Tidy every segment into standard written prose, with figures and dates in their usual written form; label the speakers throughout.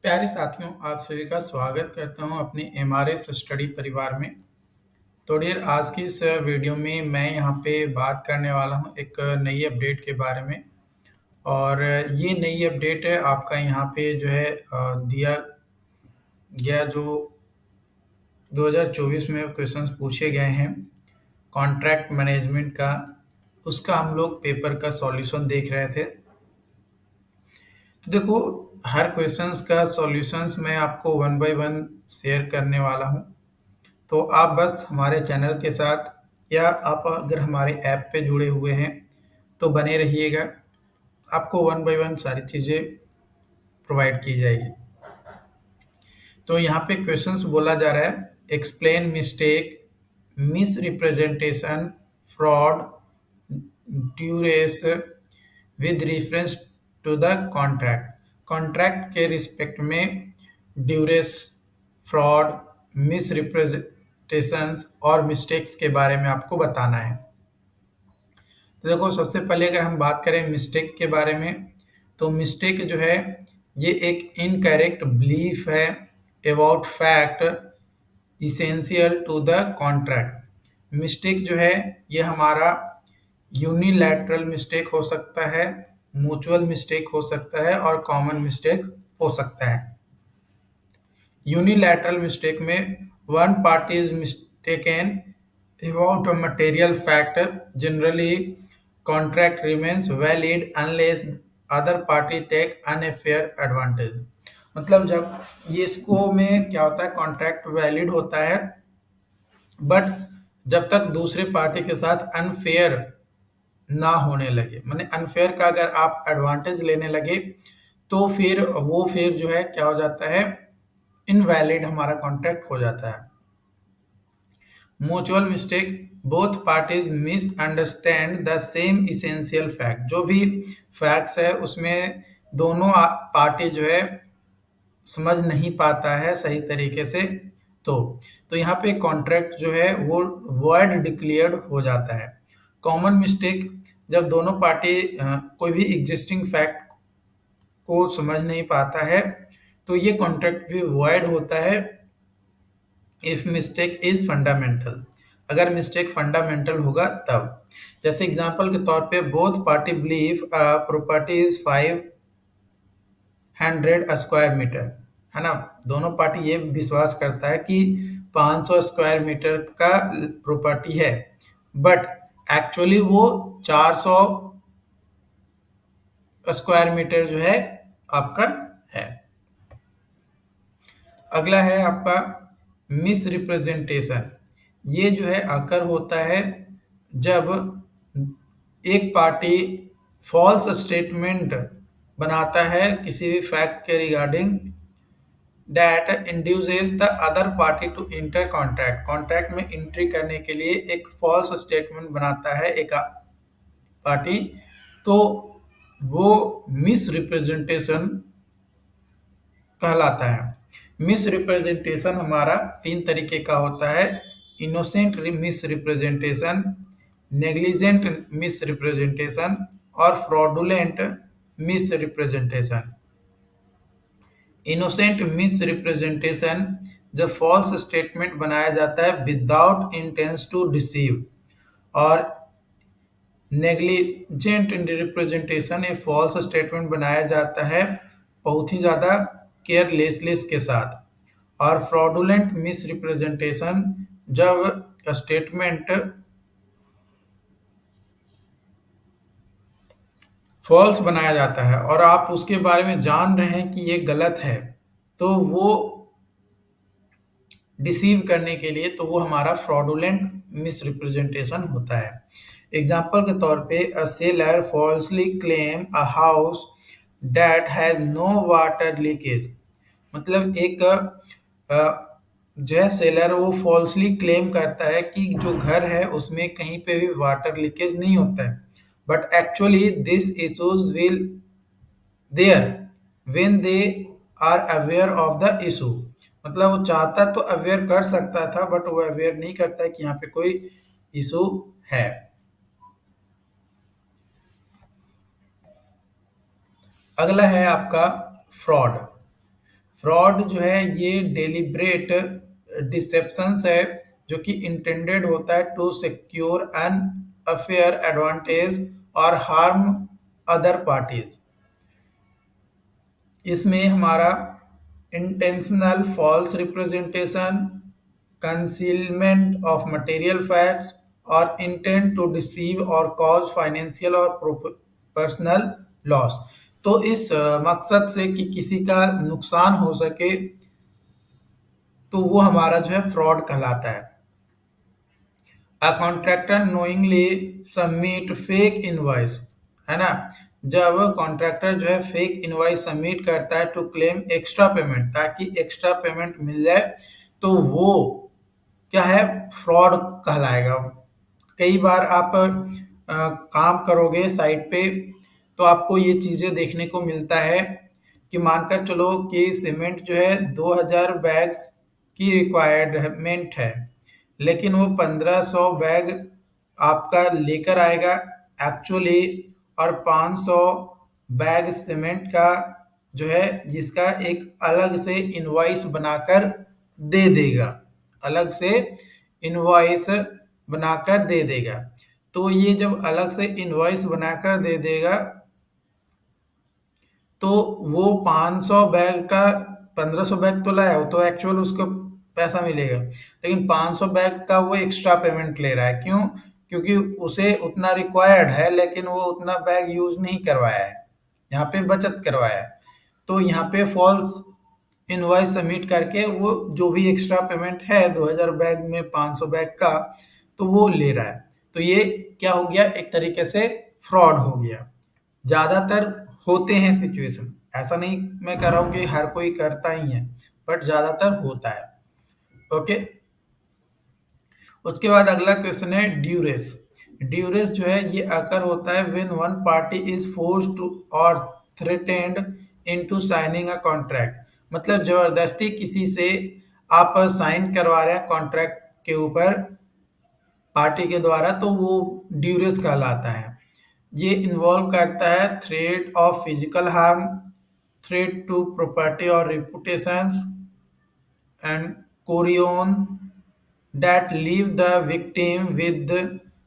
Speaker 1: प्यारे साथियों, आप सभी का स्वागत करता हूं अपने एमआरएस स्टडी परिवार में। तो डियर, आज की इस वीडियो में मैं यहां पे बात करने वाला हूं एक नई अपडेट के बारे में। और ये नई अपडेट है आपका यहां पे जो है दिया गया जो 2024 में क्वेश्चंस पूछे गए हैं कॉन्ट्रैक्ट मैनेजमेंट का, उसका हम लोग पेपर का सॉल्यूशन देख रहे थे। तो देखो, हर क्वेश्चंस का सॉल्यूशंस मैं आपको वन बाय वन शेयर करने वाला हूं। तो आप बस हमारे चैनल के साथ या आप अगर हमारे ऐप पे जुड़े हुए हैं तो बने रहिएगा। आपको वन बाय वन सारी चीज़ें प्रोवाइड की जाएगी। तो यहाँ पे क्वेश्चंस बोला जा रहा है, explain mistake, misrepresentation, fraud, duress with reference to the contract. Contract के रिस्पेक्ट में ड्यूरेस, फ्रॉड, मिस रिप्रेजेंटेशंस और मिस्टेक्स के बारे में आपको बताना है। तो देखो, सबसे पहले अगर हम बात करें मिस्टेक के बारे में, तो मिस्टेक जो है ये एक इनकरेक्ट बिलीफ है about fact essential to the contract. Mistake जो है ये हमारा यूनिलैटरल मिस्टेक हो सकता है, म्यूचुअल मिस्टेक हो सकता है और कॉमन मिस्टेक हो सकता है। यूनिलैटरल मिस्टेक में one party is mistaken about a material fact. Generally, contract remains valid unless other party take unfair advantage. मतलब जब ये इसको में क्या होता है, कॉन्ट्रैक्ट वैलिड होता है बट जब तक दूसरे पार्टी के साथ अनफेयर ना होने लगे, माने अनफेयर का अगर आप एडवांटेज लेने लगे तो फिर जो है क्या हो जाता है, इनवैलिड हमारा कॉन्ट्रैक्ट हो जाता है। Mutual mistake, both parties misunderstand the same essential fact. जो भी फैक्ट्स है उसमें दोनों पार्टी जो है समझ नहीं पाता है सही तरीके से। तो यहाँ पे कॉन्ट्रैक्ट जो है वो वॉइड डिक्लेयर्ड हो जाता है। कॉमन मिस्टेक, जब दोनों पार्टी कोई भी एग्जिस्टिंग फैक्ट को समझ नहीं पाता है तो ये कॉन्ट्रैक्ट भी वॉइड होता है इफ मिस्टेक इज फंडामेंटल। अगर मिस्टेक फंडामेंटल होगा तब। जैसे एग्जांपल के तौर पे, both party believe property is 500 square metre, है ना। दोनों पार्टी ये विश्वास करता है कि 500 स्क्वायर मीटर का प्रॉपर्टी है, बट एक्चुअली वो 400 स्क्वायर मीटर जो है आपका है। अगला है आपका मिस रिप्रेजेंटेशन। ये जो है अकर होता है जब एक पार्टी फॉल्स स्टेटमेंट बनाता है किसी भी फैक्ट के regarding that induces the other party to enter contract. Contract में एंट्री करने के लिए एक फॉल्स स्टेटमेंट बनाता है एक पार्टी, तो वो मिस रिप्रेजेंटेशन कहलाता है। मिस रिप्रेजेंटेशन हमारा तीन तरीके का होता है, innocent misrepresentation, negligent misrepresentation और fraudulent misrepresentation. Innocent misrepresentation, जब फॉल्स स्टेटमेंट बनाया जाता है विदाउट इंटेंस टू डिसीव। और नेग्लिजेंट रिप्रेजेंटेशन, ये फॉल्स स्टेटमेंट बनाया जाता है बहुत ही ज़्यादा केयरलेसनेस के साथ। और फ्रॉडुलेंट मिस रिप्रेजेंटेशन, जब स्टेटमेंट फॉल्स बनाया जाता है और आप उसके बारे में जान रहे हैं कि ये गलत है, तो वो डिसीव करने के लिए, तो वो हमारा फ्रॉडुलेंट मिस रिप्रेजेंटेशन होता है। एग्जाम्पल के तौर पे, a seller falsely claim a house that has no water leakage. मतलब एक जो है सेलर वो फॉल्सली क्लेम करता है कि जो घर है उसमें कहीं पे भी वाटर लीकेज नहीं होता है, but actually this issues will there when they are aware of the issue. मतलब वो चाहता तो अवेयर कर सकता था बट वो अवेयर नहीं करता है कि यहाँ पे कोई इशू है। अगला है आपका फ्रॉड। फ्रॉड जो है ये डेलिब्रेट डिसेप्शंस है जो कि इंटेंडेड होता है to secure an unfair advantage और हार्म अदर पार्टीज। इसमें हमारा intentional false representation, concealment of material facts और इंटेंट टू डिसीव और कॉज फाइनेंशियल और पर्सनल लॉस। तो इस मकसद से कि किसी का नुकसान हो सके, तो वो हमारा जो है फ्रॉड कहलाता है। A contractor knowingly submit fake invoice, है ना। जब कॉन्ट्रैक्टर जो है फेक इनवॉइस सबमिट करता है टू क्लेम एक्स्ट्रा पेमेंट, ताकि एक्स्ट्रा पेमेंट मिल जाए, तो वो क्या है, फ्रॉड कहलाएगा। कई बार आप काम करोगे साइट पे, तो आपको ये चीज़ें देखने को मिलता है कि मानकर चलो कि सीमेंट जो है 2000 बैग्स की रिक्वायरमेंट है, लेकिन वो 1500 बैग आपका लेकर आएगा एक्चुअली, और 500 बैग सीमेंट का जो है जिसका एक अलग से इनवॉइस बनाकर दे देगा, अलग से इनवॉइस बनाकर दे देगा। तो ये जब अलग से इनवॉइस बनाकर दे देगा, तो वो 500 बैग का 1500 बैग तो लाया, वो तो एक्चुअल उसको पैसा मिलेगा, लेकिन 500 बैग का वो एक्स्ट्रा पेमेंट ले रहा है। क्यों? क्योंकि उसे उतना रिक्वायर्ड है, लेकिन वो उतना बैग यूज नहीं करवाया है, यहाँ पे बचत करवाया है। तो यहाँ पे फॉल्स इनवॉइस सबमिट करके वो जो भी एक्स्ट्रा पेमेंट है 2000 बैग में 500 बैग का, तो वो ले रहा है। तो ये क्या हो गया, एक तरीके से फ्रॉड हो गया। ज्यादातर होते हैं सिचुएशन, ऐसा नहीं मैं कह रहा हूँ कि हर कोई करता ही है, बट ज्यादातर होता है। ओके। उसके बाद अगला क्वेश्चन है ड्यूरेस। ड्यूरेस जो है ये अकर होता है when one party is forced to और threatened into signing a contract. मतलब जबरदस्ती किसी से आप साइन करवा रहे हैं कॉन्ट्रैक्ट के ऊपर पार्टी के द्वारा, तो वो ड्यूरेस कहलाता है। ये इन्वॉल्व करता है threat of physical harm, threat to property और reputations, and coercion that leave the victim with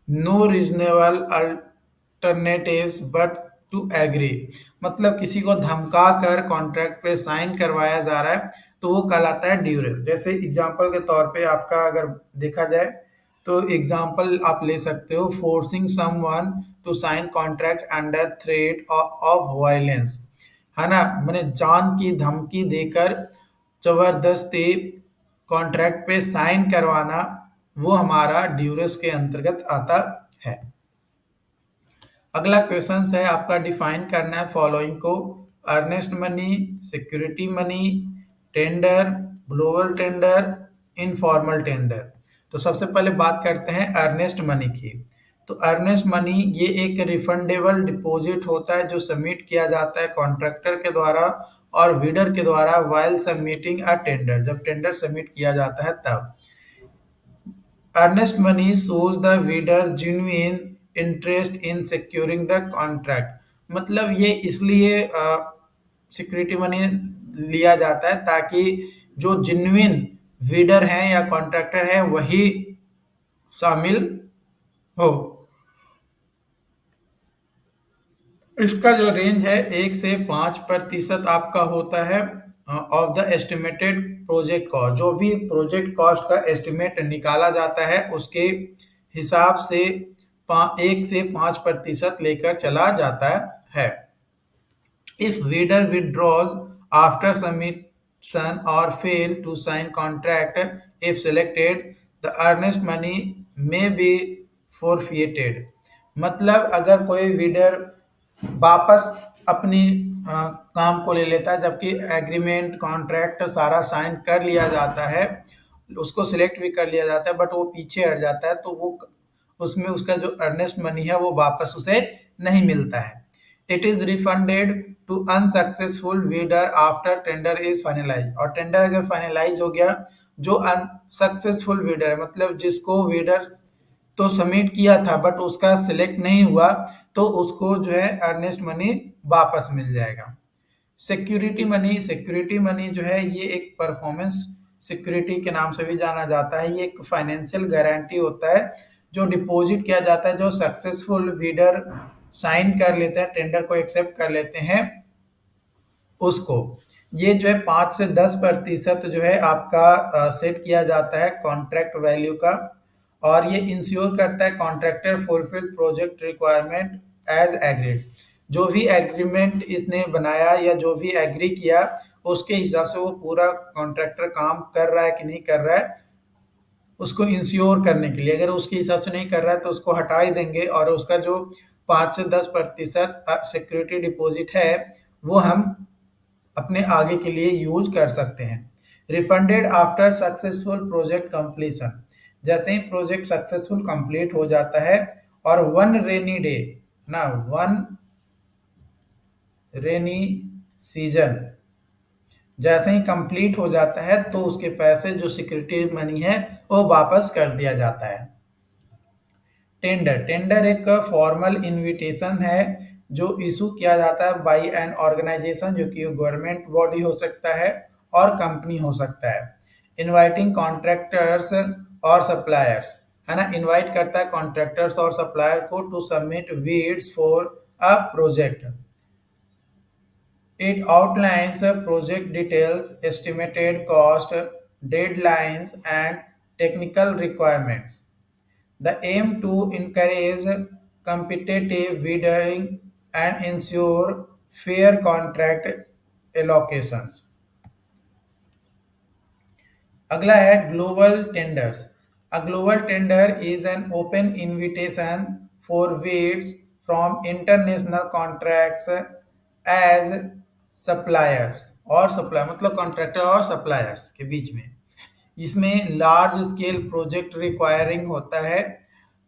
Speaker 1: no reasonable alternatives but to agree। मतलब किसी को धमका कर कॉन्ट्रैक्ट पे साइन करवाया जा रहा है, तो वो कहलाता है ड्यूरेस। जैसे एग्जांपल के तौर पे आपका अगर देखा जाए, तो एग्जांपल आप ले सकते हो, forcing someone to sign contract under threat of violence, है ना। मैंने जान की धमकी देकर जबरदस्ती कॉन्ट्रैक्ट पे साइन करवाना, वो हमारा ड्यूरेस के अंतर्गत आता है। अगला क्वेश्चन है आपका, डिफाइन करना है फॉलोइंग को: earnest money, security money, tender, global tender, informal tender. तो सबसे पहले बात करते हैं अर्नेस्ट मनी की। तो अर्नेस्ट मनी ये एक रिफंडेबल डिपॉजिट होता है जो सबमिट किया जाता है कॉन्ट्रैक्टर के द्वारा और बिडर के द्वारा वाइल सबमिटिंग अ टेंडर, जब टेंडर सबमिट किया जाता है तब। Earnest money shows the bidder genuine interest in securing the contract। मतलब ये इसलिए सिक्योरिटी मनी लिया जाता है ताकि जो जेन्युइन बिडर हैं या कॉन्ट्रैक्टर है वही शामिल हो। इसका जो रेंज है 1 से 5% आपका होता है of the estimated project cost. जो भी प्रोजेक्ट कॉस्ट का एस्टिमेट निकाला जाता है उसके हिसाब से 1 से 5% लेकर चला जाता है। If bidder withdraws after submission or fail to sign contract, if selected, the earnest money may be forfeited। मतलब अगर कोई बिडर वापस अपनी काम को ले लेता है, जबकि एग्रीमेंट कॉन्ट्रैक्ट सारा साइन कर लिया जाता है, उसको सिलेक्ट भी कर लिया जाता है, बट वो पीछे हट जाता है, तो वो उसमें उसका जो अर्नेस्ट मनी है वो वापस उसे नहीं मिलता है। It is refunded to unsuccessful bidder after tender is finalise. और टेंडर अगर फाइनलाइज हो गया, जो अनसक्सेसफुल बिडर है, मतलब जिसको बिडर तो सबमिट किया था बट उसका सिलेक्ट नहीं हुआ, तो उसको जो है अर्नेस्ट मनी वापस मिल जाएगा। सिक्योरिटी मनी जो है ये एक परफॉर्मेंस सिक्योरिटी के नाम से भी जाना जाता है। ये एक फाइनेंशियल गारंटी होता है जो डिपॉजिट किया जाता है, जो सक्सेसफुल बिडर साइन कर लेते हैं, टेंडर को एक्सेप्ट कर लेते हैं उसको। ये जो है 5 से 10% जो है आपका सेट किया जाता है कॉन्ट्रैक्ट वैल्यू का, और ये इंश्योर करता है contractor fulfil project requirement as agreed. जो भी एग्रीमेंट इसने बनाया या जो भी एग्री किया उसके हिसाब से वो पूरा कॉन्ट्रैक्टर काम कर रहा है कि नहीं कर रहा है, उसको इंश्योर करने के लिए। अगर उसके हिसाब से नहीं कर रहा है तो उसको हटा ही देंगे, और उसका जो 5 से 10% सिक्योरिटी डिपॉजिट है वो हम अपने आगे के लिए यूज कर सकते हैं। Refunded after successful project completion, जैसे ही प्रोजेक्ट सक्सेसफुल कंप्लीट हो जाता है और वन रेनी डे ना, वन रेनी सीजन जैसे ही कंप्लीट हो जाता है तो उसके पैसे जो सिक्योरिटी मनी है वो वापस कर दिया जाता है। टेंडर एक फॉर्मल इनविटेशन है जो इशू किया जाता है बाय एन ऑर्गेनाइजेशन, जो कि गवर्नमेंट बॉडी हो सकता है और कंपनी हो सकता है, इनवाइटिंग कॉन्ट्रैक्टर्स और सप्लायर्स, है ना, इनवाइट करता है कॉन्ट्रैक्टर्स और सप्लायर को to submit bids for a project. It outlines project details, estimated cost, deadlines, and technical requirements. The aim to encourage competitive bidding and ensure fair contract allocations. अगला है global tenders. A global tender is an open invitation for bids from international contracts as suppliers और supply मतलब contractor और suppliers के बीच में। इसमें large scale project requiring होता है,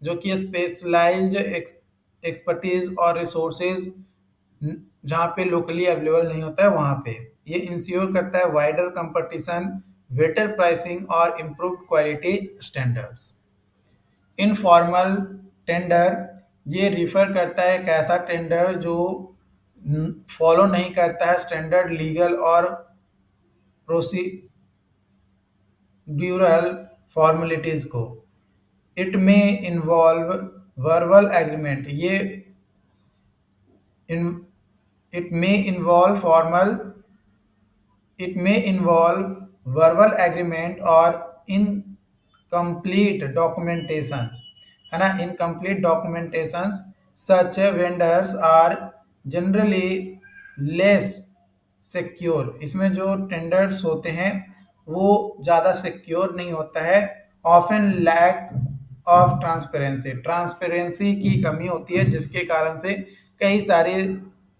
Speaker 1: जो कि स्पेशलाइज्ड एक्सपर्टीज और रिसोर्सेज जहाँ पे लोकली अवेलेबल नहीं होता है वहाँ पे। ये इंश्योर करता है वाइडर कंपटीशन, बेटर प्राइसिंग और improved quality standards. Informal tender ये रिफर करता है एक ऐसा टेंडर जो फॉलो नहीं करता है स्टैंडर्ड लीगल और प्रोसीड्यूरल फॉर्मेलिटीज को। इट में इन्वॉल्व वर्बल एग्रीमेंट, ये इन इट में involve formal It may involve verbal agreement or incomplete documentations, है ना, incomplete documentations। Such vendors are generally less secure। इसमें जो टेंडर्स होते हैं वो ज़्यादा सिक्योर नहीं होता है। Often lack of transparency, transparency की कमी होती है जिसके कारण से कई सारी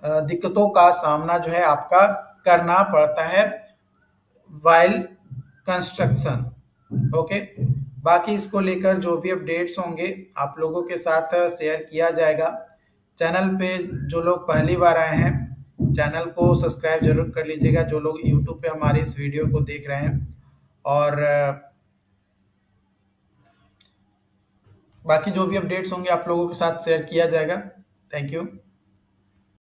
Speaker 1: दिक्कतों का सामना जो है आपका करना पड़ता है वाइल कंस्ट्रक्शन। ओके, बाकी इसको लेकर जो भी अपडेट्स होंगे आप लोगों के साथ शेयर किया जाएगा। चैनल पे जो लोग पहली बार आए हैं चैनल को सब्सक्राइब जरूर कर लीजिएगा, जो लोग यूट्यूब पे हमारी इस वीडियो को देख रहे हैं। और बाकी जो भी अपडेट्स होंगे आप लोगों के साथ शेयर किया जाएगा। Thank you.